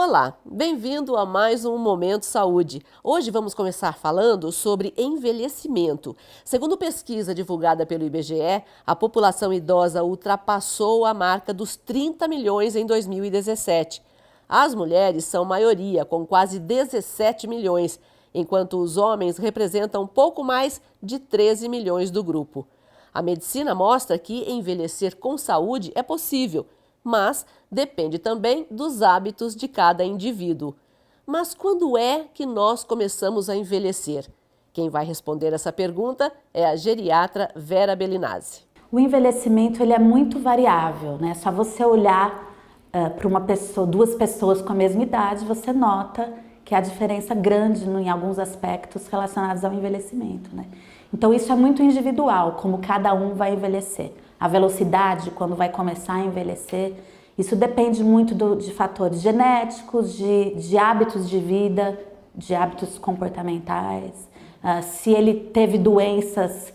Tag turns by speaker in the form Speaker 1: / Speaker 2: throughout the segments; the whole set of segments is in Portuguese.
Speaker 1: Olá, bem-vindo a mais um Momento Saúde. Hoje vamos começar falando sobre envelhecimento. Segundo pesquisa divulgada pelo IBGE, a população idosa ultrapassou a marca dos 30 milhões em 2017. As mulheres são maioria, com quase 17 milhões, enquanto os homens representam pouco mais de 13 milhões do grupo. A medicina mostra que envelhecer com saúde é possível, mas depende também dos hábitos de cada indivíduo. Mas quando é que nós começamos a envelhecer? Quem vai responder essa pergunta é a geriatra Vera Bellinazzi.
Speaker 2: O envelhecimento ele é muito variável, né? Só você olhar para uma pessoa, duas pessoas com a mesma idade, você nota que há diferença grande em alguns aspectos relacionados ao envelhecimento, né? Então isso é muito individual, como cada um vai envelhecer. A velocidade, quando vai começar a envelhecer, isso depende muito de fatores genéticos, de hábitos de vida, de hábitos comportamentais. Se ele teve doenças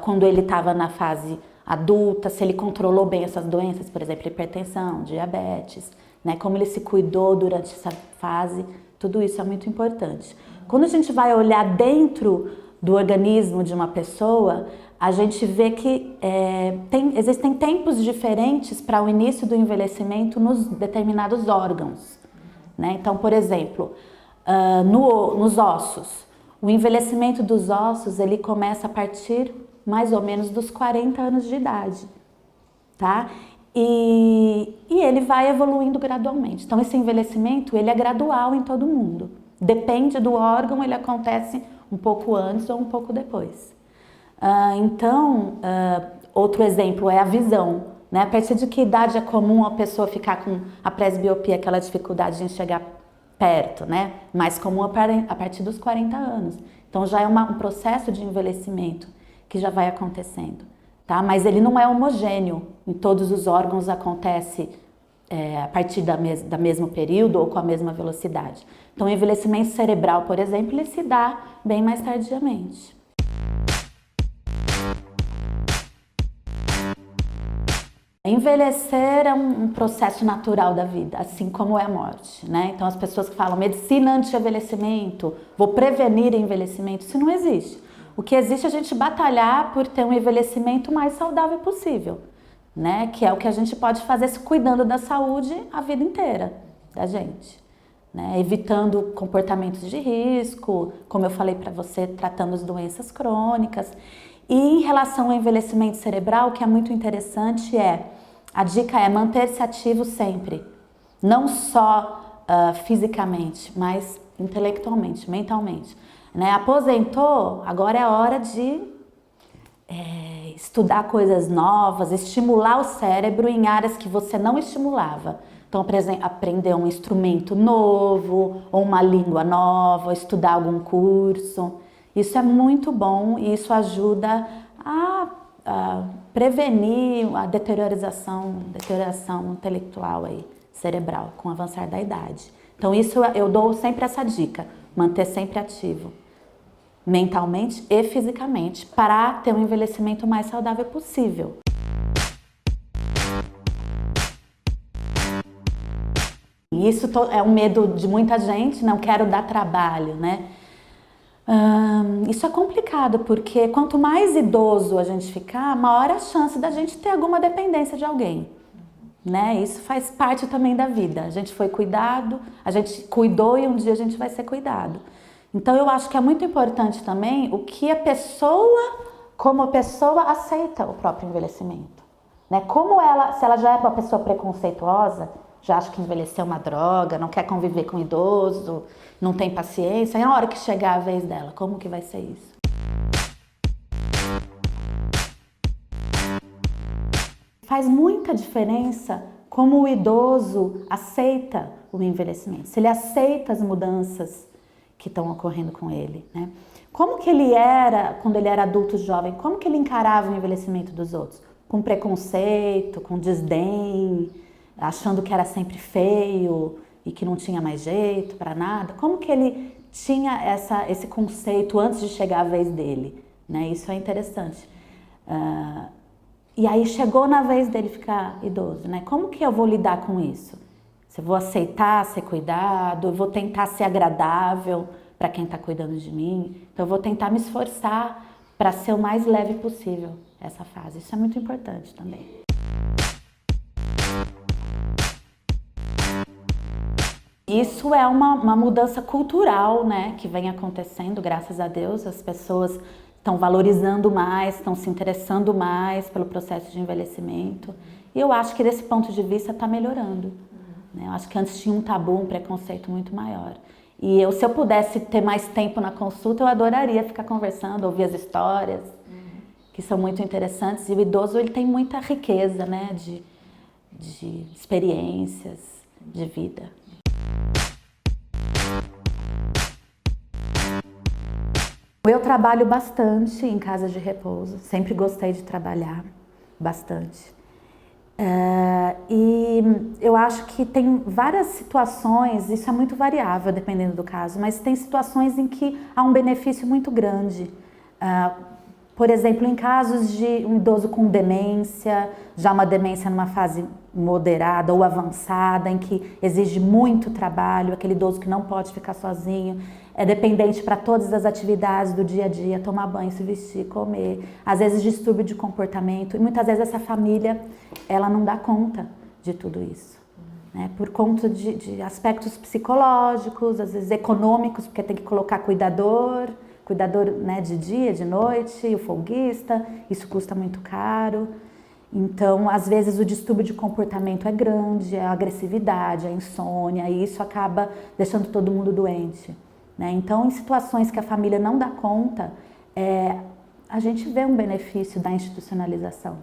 Speaker 2: quando ele estava na fase adulta, se ele controlou bem essas doenças, por exemplo, hipertensão, diabetes, né? Como ele se cuidou durante essa fase, tudo isso é muito importante. Quando a gente vai olhar dentro do organismo de uma pessoa, a gente vê que existem tempos diferentes para o início do envelhecimento nos determinados órgãos, né? Então, por exemplo, nos ossos, o envelhecimento dos ossos ele começa a partir mais ou menos dos 40 anos de idade, tá? E ele vai evoluindo gradualmente. Então, esse envelhecimento ele é gradual em todo mundo. Depende do órgão, ele acontece um pouco antes ou um pouco depois. Outro exemplo é a visão, né? A partir de que idade é comum a pessoa ficar com a presbiopia, aquela dificuldade de enxergar perto, né? Mais comum a partir dos 40 anos. Então já é um processo de envelhecimento que já vai acontecendo, tá? Mas ele não é homogêneo, em todos os órgãos acontece a partir da mesmo período ou com a mesma velocidade. Então o envelhecimento cerebral, por exemplo, ele se dá bem mais tardiamente. Envelhecer é um processo natural da vida, assim como é a morte, né? Então as pessoas que falam medicina anti-envelhecimento, vou prevenir envelhecimento, isso não existe. O que existe é a gente batalhar por ter um envelhecimento mais saudável possível, né? Que é o que a gente pode fazer se cuidando da saúde a vida inteira da gente, né? Evitando comportamentos de risco, como eu falei para você, tratando as doenças crônicas. E em relação ao envelhecimento cerebral, o que é muito interessante a dica é manter-se ativo sempre, não só fisicamente, mas intelectualmente, mentalmente, né? Aposentou, agora é a hora de estudar coisas novas, estimular o cérebro em áreas que você não estimulava. Então, por exemplo, aprender um instrumento novo, ou uma língua nova, ou estudar algum curso. Isso é muito bom e isso ajuda a prevenir a deterioração intelectual aí, cerebral, com o avançar da idade. Então isso eu dou sempre essa dica, manter sempre ativo, mentalmente e fisicamente, para ter um envelhecimento mais saudável possível. E isso é um medo de muita gente, não quero dar trabalho, né? Isso é complicado, porque quanto mais idoso a gente ficar, maior a chance da gente ter alguma dependência de alguém, né? Isso faz parte também da vida. A gente foi cuidado, a gente cuidou e um dia a gente vai ser cuidado. Então eu acho que é muito importante também o que a pessoa, como a pessoa aceita o próprio envelhecimento, né? Se ela já é uma pessoa preconceituosa, já acha que envelhecer é uma droga, não quer conviver com idoso, não tem paciência, e a hora que chegar a vez dela, como que vai ser isso? Faz muita diferença como o idoso aceita o envelhecimento, se ele aceita as mudanças que estão ocorrendo com ele, né? Como que ele era quando ele era adulto jovem, como que ele encarava o envelhecimento dos outros? Com preconceito, com desdém, achando que era sempre feio e que não tinha mais jeito para nada? Como que ele tinha esse conceito antes de chegar a vez dele, né? Isso é interessante. E aí chegou na vez dele ficar idoso, né? Como que eu vou lidar com isso? Se eu vou aceitar ser cuidado, eu vou tentar ser agradável para quem está cuidando de mim. Então eu vou tentar me esforçar para ser o mais leve possível essa fase. Isso é muito importante também. Isso é uma mudança cultural, né, que vem acontecendo, graças a Deus. As pessoas estão valorizando mais, estão se interessando mais pelo processo de envelhecimento. E eu acho que desse ponto de vista está melhorando. Né? Eu acho que antes tinha um tabu, um preconceito muito maior. E se eu pudesse ter mais tempo na consulta, eu adoraria ficar conversando, ouvir as histórias, que são muito interessantes. E o idoso, ele tem muita riqueza, né, de experiências, de vida. Eu trabalho bastante em casa de repouso, sempre gostei de trabalhar bastante. E eu acho que tem várias situações, isso é muito variável dependendo do caso, mas tem situações em que há um benefício muito grande. Por exemplo, em casos de um idoso com demência, já uma demência numa fase moderada ou avançada, em que exige muito trabalho, aquele idoso que não pode ficar sozinho, é dependente para todas as atividades do dia a dia, tomar banho, se vestir, comer, às vezes distúrbio de comportamento, e muitas vezes essa família, ela não dá conta de tudo isso, né? Por conta de aspectos psicológicos, às vezes econômicos, porque tem que colocar cuidador, né, de dia, de noite, o folguista, isso custa muito caro. Então, às vezes o distúrbio de comportamento é grande, a agressividade, a insônia, e isso acaba deixando todo mundo doente. Né? Então, em situações que a família não dá conta, a gente vê um benefício da institucionalização.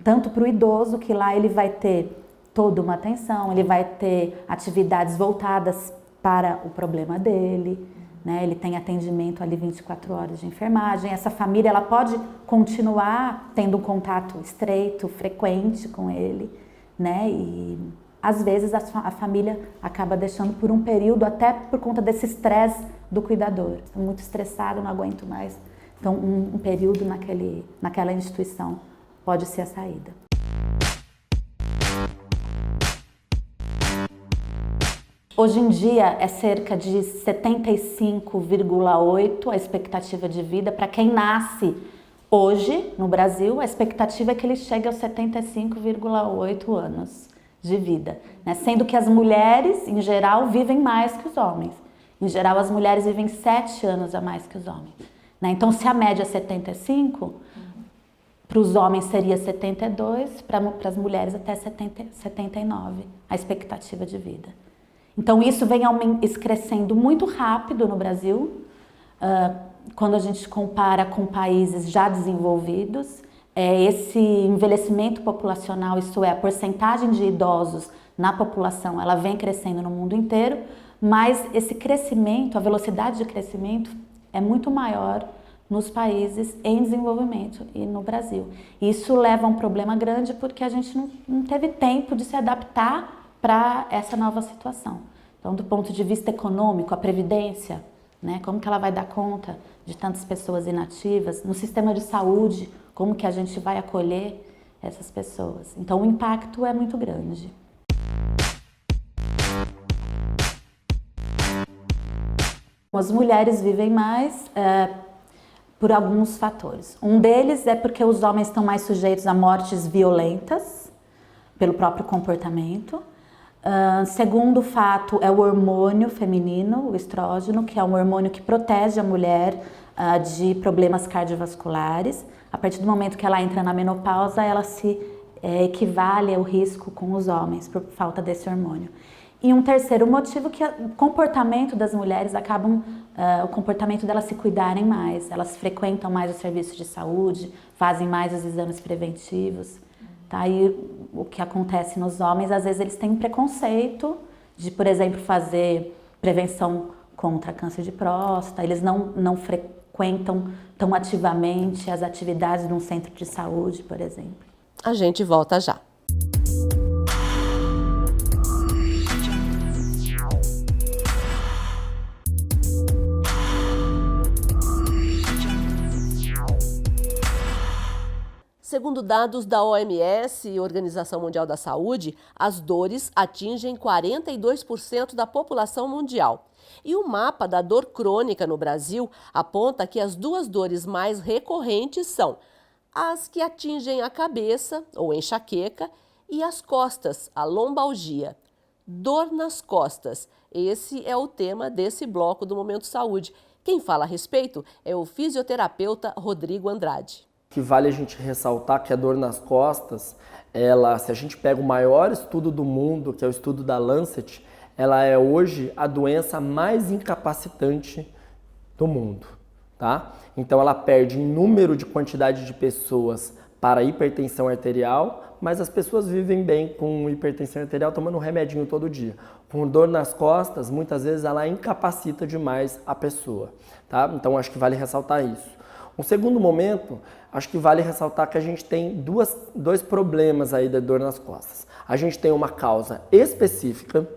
Speaker 2: Tanto para o idoso, que lá ele vai ter toda uma atenção, ele vai ter atividades voltadas para o problema dele, né? Ele tem atendimento ali 24 horas de enfermagem. Essa família, ela pode continuar tendo um contato estreito, frequente com ele, né? E às vezes a família acaba deixando por um período, até por conta desse estresse do cuidador. Estou muito estressado, não aguento mais. Então, um período naquela instituição pode ser a saída. Hoje em dia é cerca de 75,8 a expectativa de vida. Para quem nasce hoje no Brasil, a expectativa é que ele chegue aos 75,8 anos de vida, né? Sendo que as mulheres, em geral, vivem mais que os homens. Em geral, as mulheres vivem 7 anos a mais que os homens. Né? Então, se a média é 75, para os homens seria 72, para as mulheres até 79 a expectativa de vida. Então, isso vem crescendo muito rápido no Brasil, quando a gente compara com países já desenvolvidos. Esse envelhecimento populacional, isso é, a porcentagem de idosos na população, ela vem crescendo no mundo inteiro, mas esse crescimento, a velocidade de crescimento é muito maior nos países em desenvolvimento e no Brasil. Isso leva a um problema grande porque a gente não teve tempo de se adaptar para essa nova situação. Então, do ponto de vista econômico, a previdência, né, como que ela vai dar conta de tantas pessoas inativas? No sistema de saúde, como que a gente vai acolher essas pessoas? Então, o impacto é muito grande. As mulheres vivem mais por alguns fatores. Um deles é porque os homens estão mais sujeitos a mortes violentas pelo próprio comportamento. Segundo fato é o hormônio feminino, o estrógeno, que é um hormônio que protege a mulher de problemas cardiovasculares. A partir do momento que ela entra na menopausa, ela se equivale ao risco com os homens por falta desse hormônio. E um terceiro motivo que o comportamento das mulheres o comportamento delas se cuidarem mais, elas frequentam mais os serviços de saúde, fazem mais os exames preventivos. Tá? E o que acontece nos homens, às vezes eles têm um preconceito de, por exemplo, fazer prevenção contra câncer de próstata, eles não frequentam tão ativamente as atividades de um centro de saúde, por exemplo.
Speaker 1: A gente volta já. Segundo dados da OMS, Organização Mundial da Saúde, as dores atingem 42% da população mundial. E o mapa da dor crônica no Brasil aponta que as duas dores mais recorrentes são as que atingem a cabeça, ou enxaqueca, e as costas, a lombalgia. Dor nas costas. Esse é o tema desse bloco do Momento Saúde. Quem fala a respeito é o fisioterapeuta Rodrigo Andrade.
Speaker 3: Que vale a gente ressaltar que a dor nas costas, se a gente pega o maior estudo do mundo, que é o estudo da Lancet, ela é hoje a doença mais incapacitante do mundo, tá? Então ela perde em número de quantidade de pessoas para hipertensão arterial, mas as pessoas vivem bem com hipertensão arterial tomando um remedinho todo dia. Com dor nas costas, muitas vezes ela incapacita demais a pessoa, tá? Então acho que vale ressaltar isso. Um segundo momento, acho que vale ressaltar que a gente tem dois problemas aí da dor nas costas. A gente tem uma causa específica,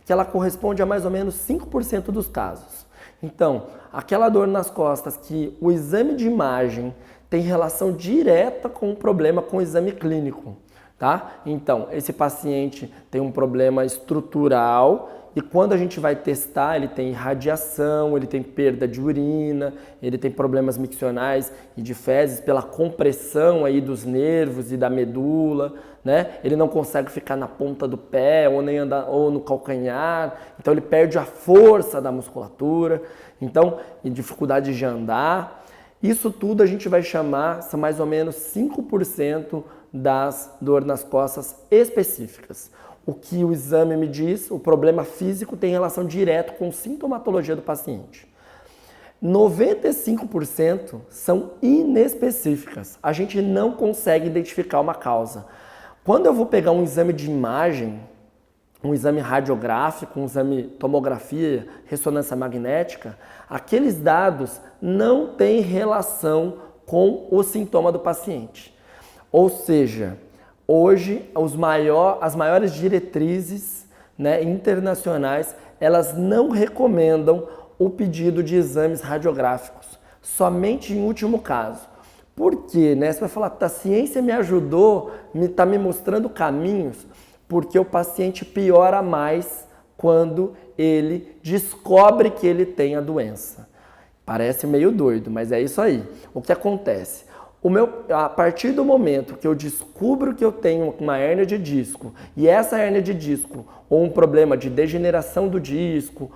Speaker 3: que ela corresponde a mais ou menos 5% dos casos. Então, aquela dor nas costas que o exame de imagem tem relação direta com o problema com o exame clínico, tá? Então, esse paciente tem um problema estrutural e quando a gente vai testar, ele tem radiação, ele tem perda de urina, ele tem problemas miccionais e de fezes pela compressão aí dos nervos e da medula, né? Ele não consegue ficar na ponta do pé ou nem andar ou no calcanhar, então ele perde a força da musculatura, então e dificuldade de andar. Isso tudo a gente vai chamar, são mais ou menos 5% das dores nas costas específicas. O que o exame me diz, o problema físico tem relação direta com a sintomatologia do paciente. 95% são inespecíficas. A gente não consegue identificar uma causa. Quando eu vou pegar um exame de imagem, um exame radiográfico, um exame tomografia, ressonância magnética, aqueles dados não têm relação com o sintoma do paciente. Ou seja, hoje, as maiores diretrizes, né, internacionais, elas não recomendam o pedido de exames radiográficos, somente em último caso. Por quê? Né? Você vai falar, a ciência me ajudou, está me mostrando caminhos, porque o paciente piora mais quando ele descobre que ele tem a doença. Parece meio doido, mas é isso aí. O que acontece? A partir do momento que eu descubro que eu tenho uma hérnia de disco e essa hérnia de disco ou um problema de degeneração do disco,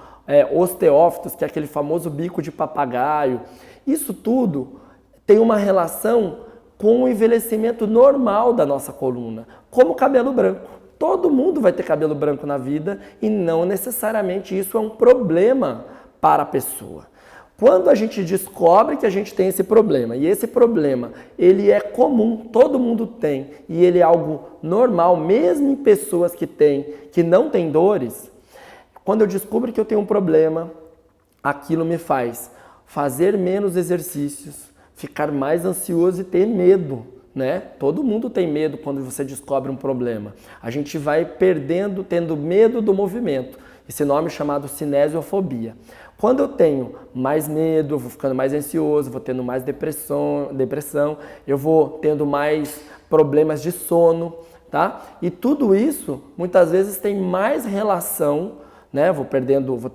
Speaker 3: osteófitos, que é aquele famoso bico de papagaio, isso tudo tem uma relação com o envelhecimento normal da nossa coluna, como o cabelo branco. Todo mundo vai ter cabelo branco na vida e não necessariamente isso é um problema para a pessoa. Quando a gente descobre que a gente tem esse problema, e esse problema ele é comum, todo mundo tem, e ele é algo normal, mesmo em pessoas que não têm dores, quando eu descubro que eu tenho um problema, aquilo me faz fazer menos exercícios, ficar mais ansioso e ter medo, né? Todo mundo tem medo quando você descobre um problema. A gente vai tendo medo do movimento. Esse nome é chamado cinesiofobia. Quando eu tenho mais medo, eu vou ficando mais ansioso, vou tendo mais depressão, eu vou tendo mais problemas de sono, tá? E tudo isso, muitas vezes, tem mais relação, né? Vou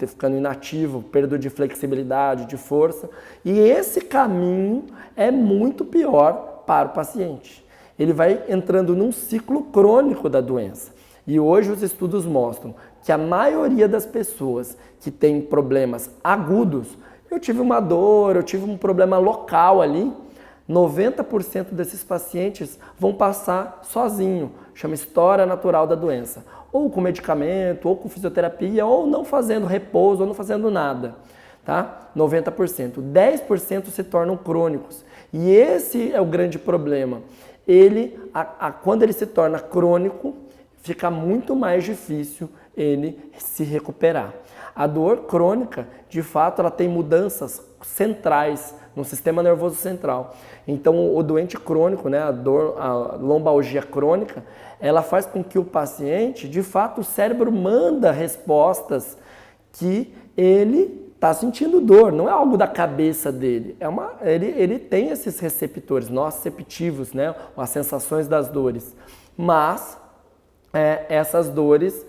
Speaker 3: ficando inativo, perda de flexibilidade, de força. E esse caminho é muito pior para o paciente. Ele vai entrando num ciclo crônico da doença. E hoje os estudos mostram que a maioria das pessoas que tem problemas agudos, eu tive uma dor, eu tive um problema local ali, 90% desses pacientes vão passar sozinho, chama história natural da doença, ou com medicamento, ou com fisioterapia, ou não fazendo repouso, ou não fazendo nada, tá? 90%. 10% se tornam crônicos. E esse é o grande problema. Quando ele se torna crônico, fica muito mais difícil ele se recuperar. A dor crônica, de fato, ela tem mudanças centrais no sistema nervoso central. Então, o doente crônico, né, a lombalgia crônica, ela faz com que o paciente, de fato, o cérebro manda respostas que ele está sentindo dor, não é algo da cabeça dele. Ele tem esses receptores nociceptivos, né? As sensações das dores. Mas essas dores,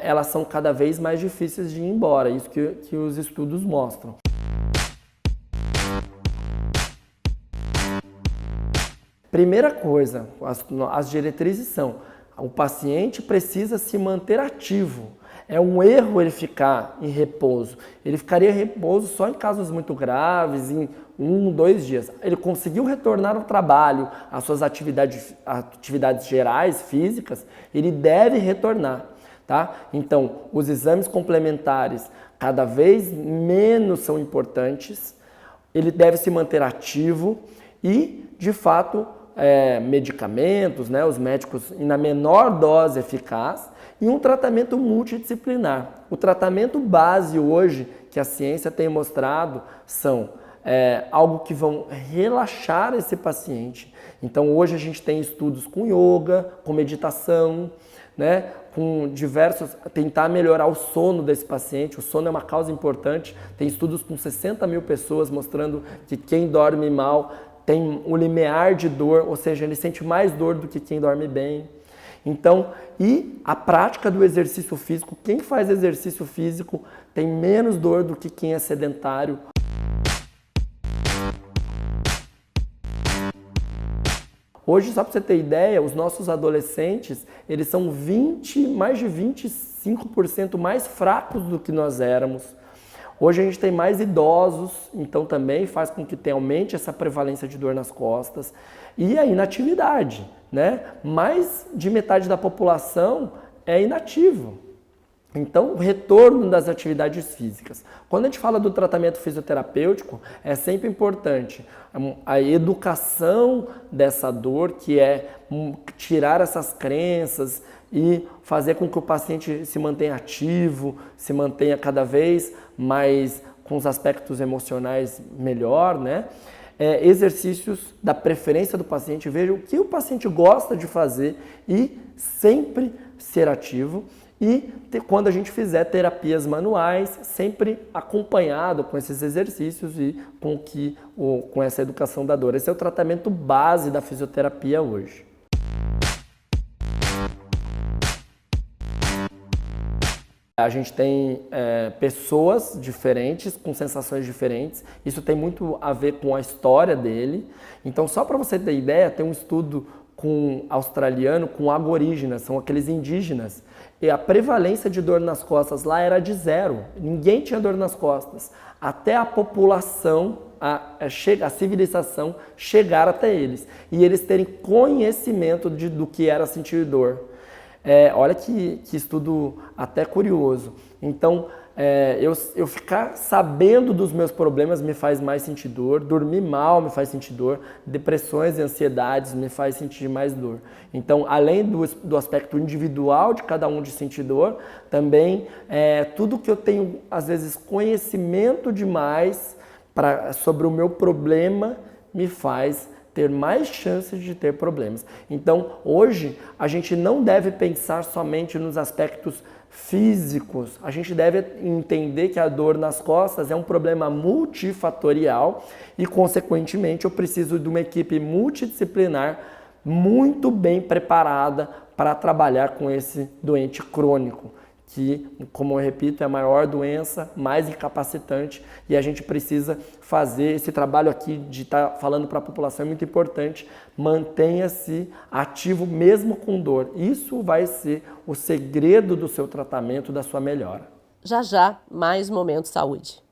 Speaker 3: elas são cada vez mais difíceis de ir embora, isso que os estudos mostram. Primeira coisa, as diretrizes são: o paciente precisa se manter ativo. É um erro ele ficar em repouso. Ele ficaria em repouso só em casos muito graves, em 1, 2 dias. Ele conseguiu retornar ao trabalho, às suas atividades gerais, físicas, ele deve retornar. Tá? Então, os exames complementares cada vez menos são importantes, ele deve se manter ativo e, de fato, medicamentos, né, os médicos na menor dose eficaz e um tratamento multidisciplinar. O tratamento base hoje que a ciência tem mostrado são algo que vão relaxar esse paciente. Então hoje a gente tem estudos com yoga, com meditação, né, com tentar melhorar o sono desse paciente. O sono é uma causa importante. Tem estudos com 60 mil pessoas mostrando que quem dorme mal tem um limiar de dor, ou seja, ele sente mais dor do que quem dorme bem. Então, e a prática do exercício físico, quem faz exercício físico tem menos dor do que quem é sedentário. Hoje, só para você ter ideia, os nossos adolescentes, eles são mais de 25% mais fracos do que nós éramos. Hoje a gente tem mais idosos, então também faz com que aumente essa prevalência de dor nas costas. E a inatividade, né? Mais de metade da população é inativo. Então, o retorno das atividades físicas. Quando a gente fala do tratamento fisioterapêutico, é sempre importante a educação dessa dor, que é tirar essas crenças e fazer com que o paciente se mantenha ativo, se mantenha cada vez mais com os aspectos emocionais melhor, né? Exercícios da preferência do paciente, veja o que o paciente gosta de fazer e sempre ser ativo. E quando a gente fizer terapias manuais, sempre acompanhado com esses exercícios e com essa educação da dor. Esse é o tratamento base da fisioterapia hoje. A gente tem pessoas diferentes, com sensações diferentes. Isso tem muito a ver com a história dele. Então, só para você ter ideia, tem um estudo australiano com aborígenes, são aqueles indígenas. E a prevalência de dor nas costas lá era de 0. Ninguém tinha dor nas costas. Até a população, a civilização chegar até eles. E eles terem conhecimento do que era sentir dor. Olha que estudo até curioso. Então, eu ficar sabendo dos meus problemas me faz mais sentir dor, dormir mal me faz sentir dor, depressões e ansiedades me faz sentir mais dor. Então, além do aspecto individual de cada um de sentir dor, também tudo que eu tenho, às vezes, conhecimento demais sobre o meu problema me faz ter mais chances de ter problemas. Então, hoje, a gente não deve pensar somente nos aspectos físicos. A gente deve entender que a dor nas costas é um problema multifatorial e, consequentemente, eu preciso de uma equipe multidisciplinar muito bem preparada para trabalhar com esse doente crônico, que, como eu repito, é a maior doença, mais incapacitante, e a gente precisa fazer esse trabalho aqui de estar falando para a população, é muito importante. Mantenha-se ativo mesmo com dor. Isso vai ser o segredo do seu tratamento, da sua melhora.
Speaker 1: Já já, mais Momento Saúde.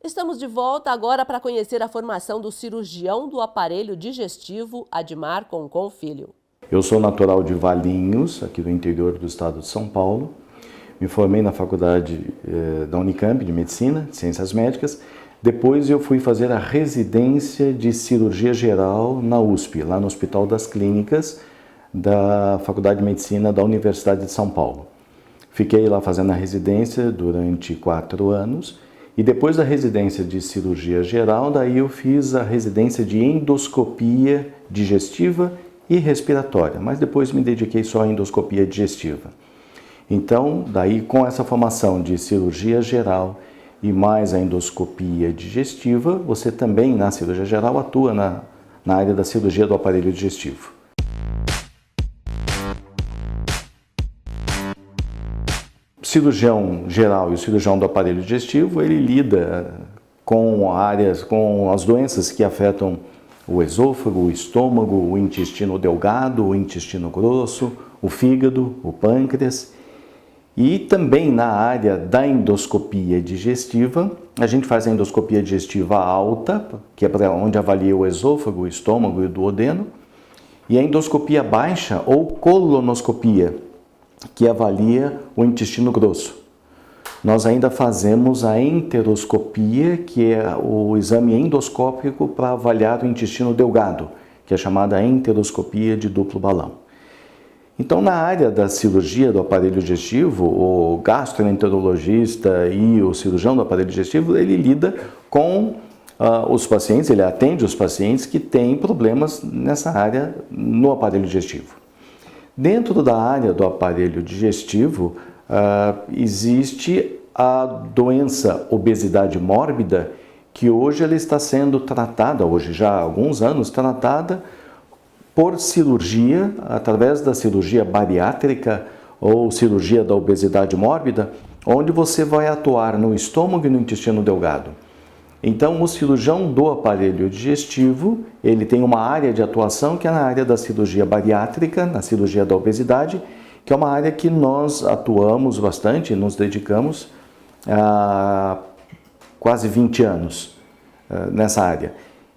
Speaker 1: Estamos de volta agora para conhecer a formação do cirurgião do aparelho digestivo Admar Concon Filho.
Speaker 4: Eu sou natural de Valinhos, aqui do interior do estado de São Paulo. Me formei na faculdade da Unicamp de Medicina, Ciências Médicas. Depois eu fui fazer a residência de cirurgia geral na USP, lá no Hospital das Clínicas da Faculdade de Medicina da Universidade de São Paulo. Fiquei lá fazendo a residência durante 4 anos E depois da residência de cirurgia geral, daí eu fiz a residência de endoscopia digestiva e respiratória, mas depois me dediquei só à endoscopia digestiva. Então, daí com essa formação de cirurgia geral e mais a endoscopia digestiva, você também na cirurgia geral atua na área da cirurgia do aparelho digestivo. O cirurgião geral e o cirurgião do aparelho digestivo, ele lida com as doenças que afetam o esôfago, o estômago, o intestino delgado, o intestino grosso, o fígado, o pâncreas. E também na área da endoscopia digestiva, a gente faz a endoscopia digestiva alta, que é onde avalia o esôfago, o estômago e o duodeno, e a endoscopia baixa ou colonoscopia, que avalia o intestino grosso. Nós ainda fazemos a enteroscopia, que é o exame endoscópico para avaliar o intestino delgado, que é chamada enteroscopia de duplo balão. Então, na área da cirurgia do aparelho digestivo, o gastroenterologista e o cirurgião do aparelho digestivo, ele lida com os pacientes, ele atende os pacientes que têm problemas nessa área no aparelho digestivo. Dentro da área do aparelho digestivo, existe a doença obesidade mórbida, que hoje ela está sendo tratada, hoje já há alguns anos, tratada por cirurgia, através da cirurgia bariátrica ou cirurgia da obesidade mórbida, onde você vai atuar no estômago e no intestino delgado. Então, o cirurgião do aparelho digestivo, ele tem uma área de atuação que é na área da cirurgia bariátrica, na cirurgia da obesidade, que é uma área que nós atuamos bastante, nos dedicamos há quase 20 anos nessa área.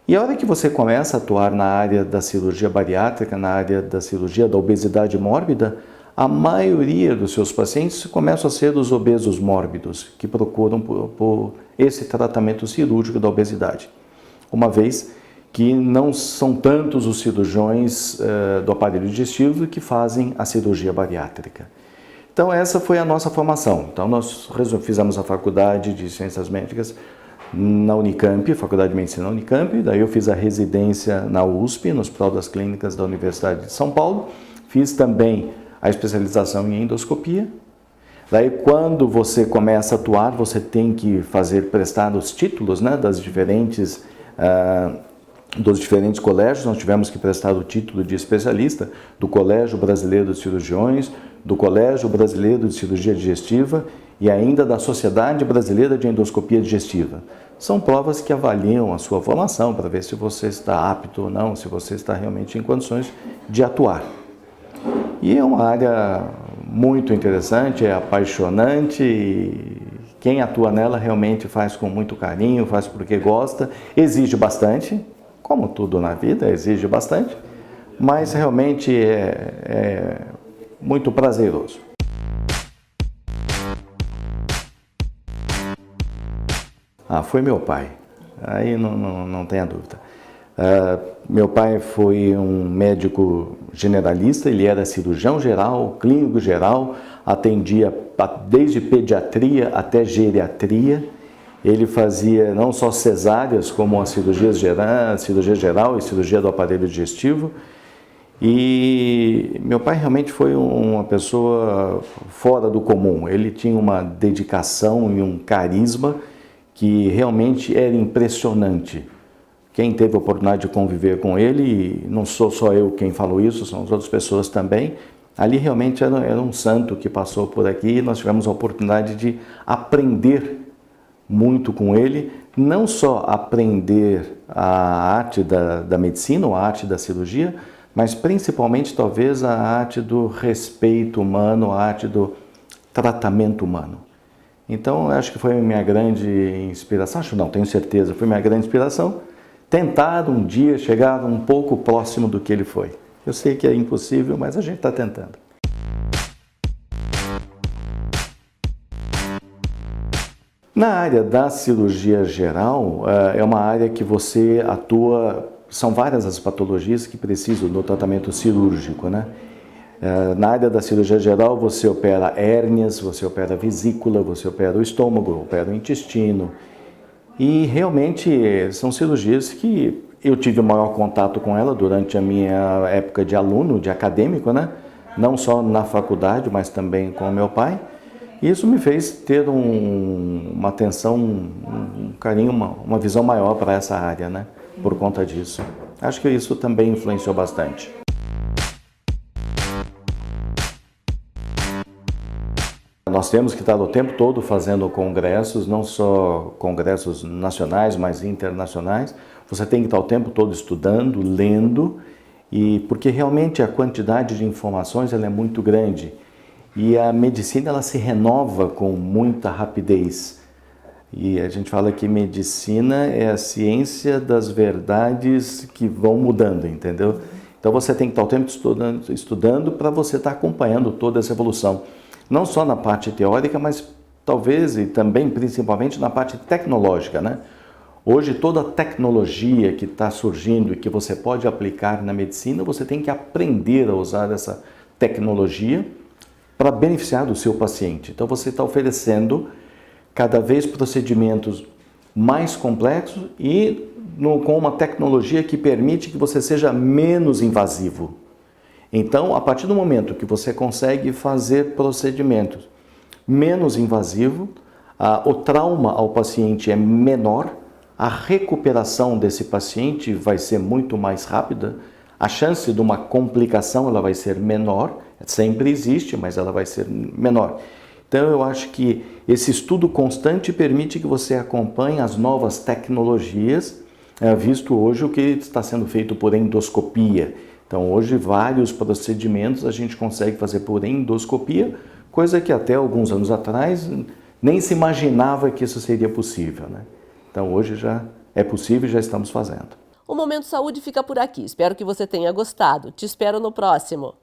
Speaker 4: E a hora que você começa a atuar na área da cirurgia bariátrica, na área da cirurgia da obesidade mórbida, a maioria dos seus pacientes começam a ser os obesos mórbidos, que procuram por esse tratamento cirúrgico da obesidade. Uma vez que não são tantos os cirurgiões do aparelho digestivo que fazem a cirurgia bariátrica. Então essa foi a nossa formação. Então nós fizemos a faculdade de Ciências Médicas na Unicamp, Faculdade de Medicina na Unicamp, daí eu fiz a residência na USP, no Hospital das Clínicas da Universidade de São Paulo, fiz também a especialização em endoscopia. Daí quando você começa a atuar, você tem que prestar os títulos, né, dos diferentes colégios. Nós tivemos que prestar o título de especialista do Colégio Brasileiro de Cirurgiões, do Colégio Brasileiro de Cirurgia Digestiva e ainda da Sociedade Brasileira de Endoscopia Digestiva. São provas que avaliam a sua formação para ver se você está apto ou não, se você está realmente em condições de atuar. E é uma área muito interessante, é apaixonante e quem atua nela realmente faz com muito carinho, faz porque gosta, exige bastante, como tudo na vida, exige bastante, mas realmente é muito prazeroso. Foi meu pai, aí não tenha dúvida. Meu pai foi um médico generalista, ele era cirurgião geral, clínico geral, atendia desde pediatria até geriatria. Ele fazia não só cesáreas, como as cirurgia geral e cirurgia do aparelho digestivo. E meu pai realmente foi uma pessoa fora do comum. Ele tinha uma dedicação e um carisma que realmente era impressionante. Quem teve a oportunidade de conviver com ele, e não sou só eu quem falou isso, são as outras pessoas também, ali realmente era um santo que passou por aqui e nós tivemos a oportunidade de aprender muito com ele, não só aprender a arte da medicina, ou a arte da cirurgia, mas principalmente talvez a arte do respeito humano, a arte do tratamento humano. Então, eu acho que foi a minha grande inspiração, tenho certeza, foi a minha grande inspiração, tentar um dia chegar um pouco próximo do que ele foi. Eu sei que é impossível, mas a gente está tentando. Na área da cirurgia geral, é uma área que você atua, são várias as patologias que precisam do tratamento cirúrgico, né? Na área da cirurgia geral, você opera hérnias, você opera vesícula, você opera o estômago, opera o intestino. E realmente são cirurgias que eu tive o maior contato com ela durante a minha época de aluno, de acadêmico, né? Não só na faculdade, mas também com o meu pai. E isso me fez ter uma atenção, um carinho, uma visão maior para essa área, né? Por conta disso. Acho que isso também influenciou bastante. Nós temos que estar o tempo todo fazendo congressos, não só congressos nacionais, mas internacionais. Você tem que estar o tempo todo estudando, lendo, porque realmente a quantidade de informações ela é muito grande. E a medicina ela se renova com muita rapidez. E a gente fala que medicina é a ciência das verdades que vão mudando, entendeu? Então você tem que estar o tempo estudando para você estar acompanhando toda essa evolução. Não só na parte teórica, mas talvez e também principalmente na parte tecnológica, né? Hoje toda a tecnologia que está surgindo e que você pode aplicar na medicina, você tem que aprender a usar essa tecnologia para beneficiar do seu paciente. Então você está oferecendo cada vez procedimentos mais complexos e com uma tecnologia que permite que você seja menos invasivo. Então, a partir do momento que você consegue fazer procedimentos menos invasivos, o trauma ao paciente é menor, a recuperação desse paciente vai ser muito mais rápida, a chance de uma complicação ela vai ser menor, sempre existe, mas ela vai ser menor. Então, eu acho que esse estudo constante permite que você acompanhe as novas tecnologias, visto hoje o que está sendo feito por endoscopia. Então, hoje, vários procedimentos a gente consegue fazer por endoscopia, coisa que até alguns anos atrás nem se imaginava que isso seria possível, né? Então, hoje já é possível e já estamos fazendo.
Speaker 1: O Momento Saúde fica por aqui. Espero que você tenha gostado. Te espero no próximo.